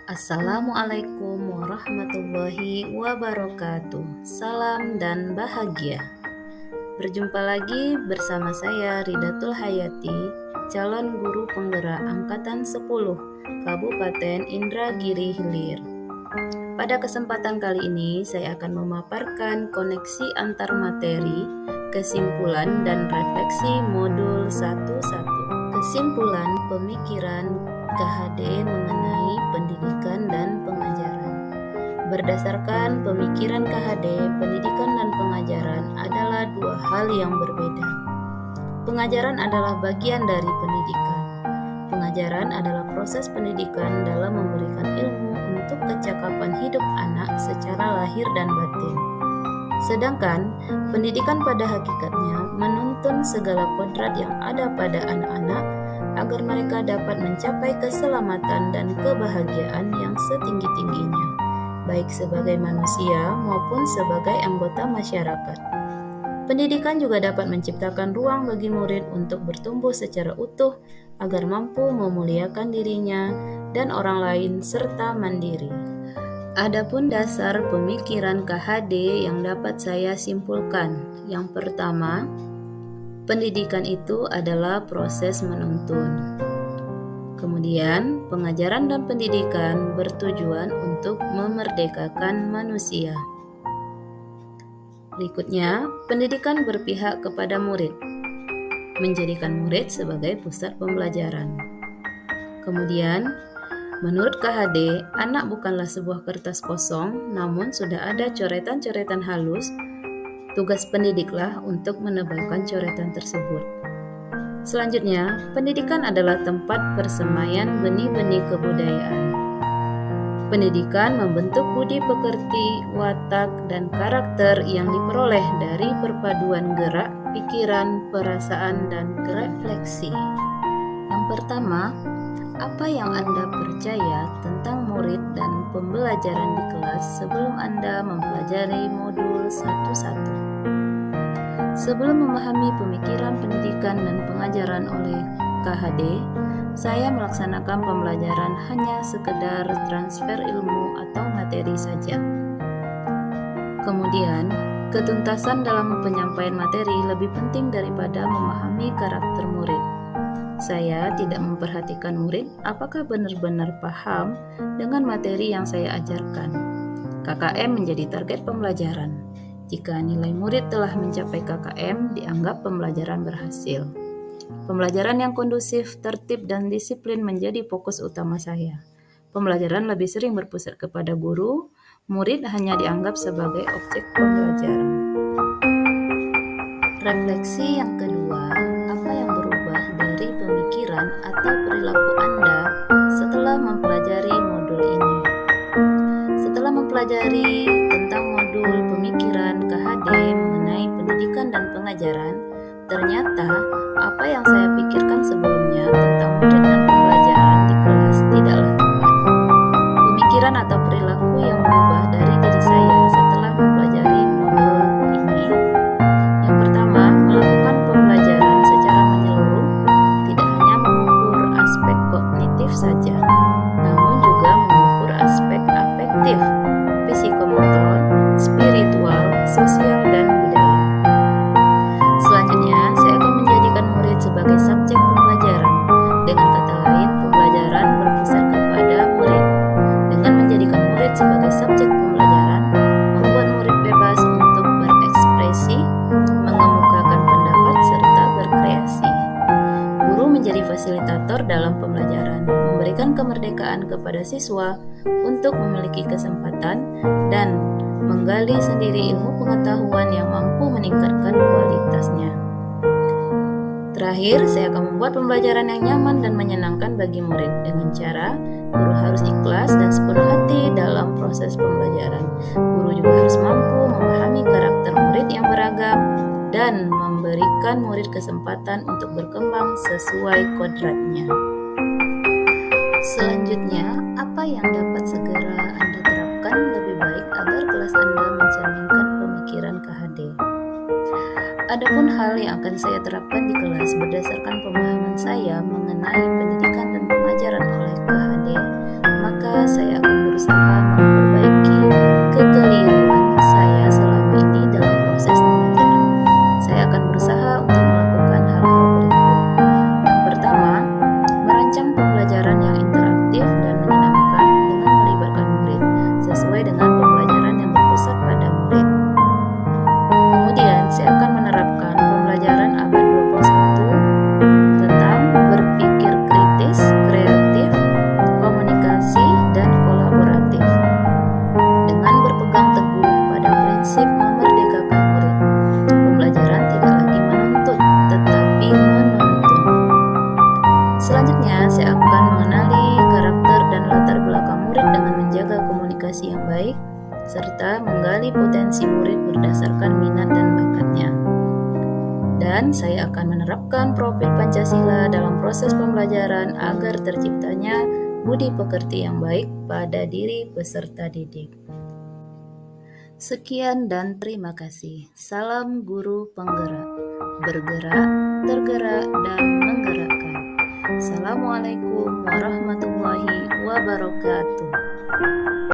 Assalamualaikum warahmatullahi wabarakatuh. Salam dan bahagia. Berjumpa lagi bersama saya Ridatul Hayati, calon guru penggerak angkatan 10 Kabupaten Indragiri Hilir. Pada kesempatan kali ini saya akan memaparkan koneksi antar materi, kesimpulan dan refleksi modul 1.1. Kesimpulan pemikiran KHD mengenai pendidikan dan pengajaran. Berdasarkan pemikiran KHD, pendidikan dan pengajaran adalah dua hal yang berbeda. Pengajaran adalah bagian dari pendidikan. Pengajaran adalah proses pendidikan dalam memberikan ilmu untuk kecakapan hidup anak secara lahir dan batin. Sedangkan pendidikan pada hakikatnya menuntun segala kodrat yang ada pada anak-anak agar mereka dapat mencapai keselamatan dan kebahagiaan yang setinggi-tingginya, baik sebagai manusia maupun sebagai anggota masyarakat. Pendidikan juga dapat menciptakan ruang bagi murid untuk bertumbuh secara utuh agar mampu memuliakan dirinya dan orang lain serta mandiri. Adapun dasar pemikiran KHD yang dapat saya simpulkan. Yang pertama, pendidikan itu adalah proses menuntun. Kemudian, pengajaran dan pendidikan bertujuan untuk memerdekakan manusia. Berikutnya, pendidikan berpihak kepada murid, menjadikan murid sebagai pusat pembelajaran. Kemudian, menurut KHD, anak bukanlah sebuah kertas kosong, namun sudah ada coretan-coretan halus. Tugas pendidiklah untuk menebalkan coretan tersebut. Selanjutnya, pendidikan adalah tempat persemaian benih-benih kebudayaan. Pendidikan membentuk budi pekerti, watak, dan karakter yang diperoleh dari perpaduan gerak, pikiran, perasaan, dan refleksi. Yang pertama, apa yang Anda percaya tentang murid dan pembelajaran di kelas sebelum Anda mempelajari modul 1.1? Sebelum memahami pemikiran pendidikan dan pengajaran oleh KHD, saya melaksanakan pembelajaran hanya sekedar transfer ilmu atau materi saja. Kemudian, ketuntasan dalam penyampaian materi lebih penting daripada memahami karakter murid. Saya tidak memperhatikan murid apakah benar-benar paham dengan materi yang saya ajarkan. KKM menjadi target pembelajaran. Jika nilai murid telah mencapai KKM, dianggap pembelajaran berhasil. Pembelajaran yang kondusif, tertib, dan disiplin menjadi fokus utama saya. Pembelajaran lebih sering berpusat kepada guru, murid hanya dianggap sebagai objek pembelajaran. Refleksi yang kedua, apa yang berubah dari pemikiran atau perilaku Anda setelah mempelajari modul ini? Setelah mempelajari tentang modul pemikiran KHD mengenai pendidikan dan pengajaran, ternyata apa yang saya pikirkan sebelumnya tentang murid dan pembelajaran di kelas tidaklah tepat. Pemikiran atau perilaku yang berubah dari diri saya setelah mempelajari modul ini. Yang pertama, melakukan pembelajaran secara menyeluruh, tidak hanya mengukur aspek kognitif saja, namun juga mengukur aspek afektif, psikomotor, spiritual, sosial, dan budaya. Selanjutnya, saya akan menjadikan murid sebagai subjek pembelajaran. Dengan kata lain, pembelajaran berpusat kepada murid. Dengan menjadikan murid sebagai subjek pembelajaran, membuat murid bebas untuk berekspresi, mengemukakan pendapat, serta berkreasi. Guru menjadi fasilitator dalam pembelajaran, memberikan kemerdekaan kepada siswa untuk memiliki kesempatan dan menggali sendiri ilmu pengetahuan yang mampu meningkatkan kualitasnya. Terakhir, saya akan membuat pembelajaran yang nyaman dan menyenangkan bagi murid dengan cara guru harus ikhlas dan sepenuh hati dalam proses pembelajaran. Guru juga harus mampu memahami karakter murid yang beragam dan memberikan murid kesempatan untuk berkembang sesuai kodratnya. Selanjutnya, apa yang dapat segera Anda terapkan lebih baik agar kelas Anda mencerminkan pemikiran KHD? Adapun hal yang akan saya terapkan di kelas berdasarkan pemahaman saya mengenai pendidikan dan pengajaran oleh KHD, maka saya baik, serta menggali potensi murid berdasarkan minat dan bakatnya. Dan saya akan menerapkan profil Pancasila dalam proses pembelajaran agar terciptanya budi pekerti yang baik pada diri peserta didik. Sekian dan terima kasih. Salam guru penggerak, bergerak, tergerak, dan menggerakkan. Assalamualaikum warahmatullahi wabarakatuh.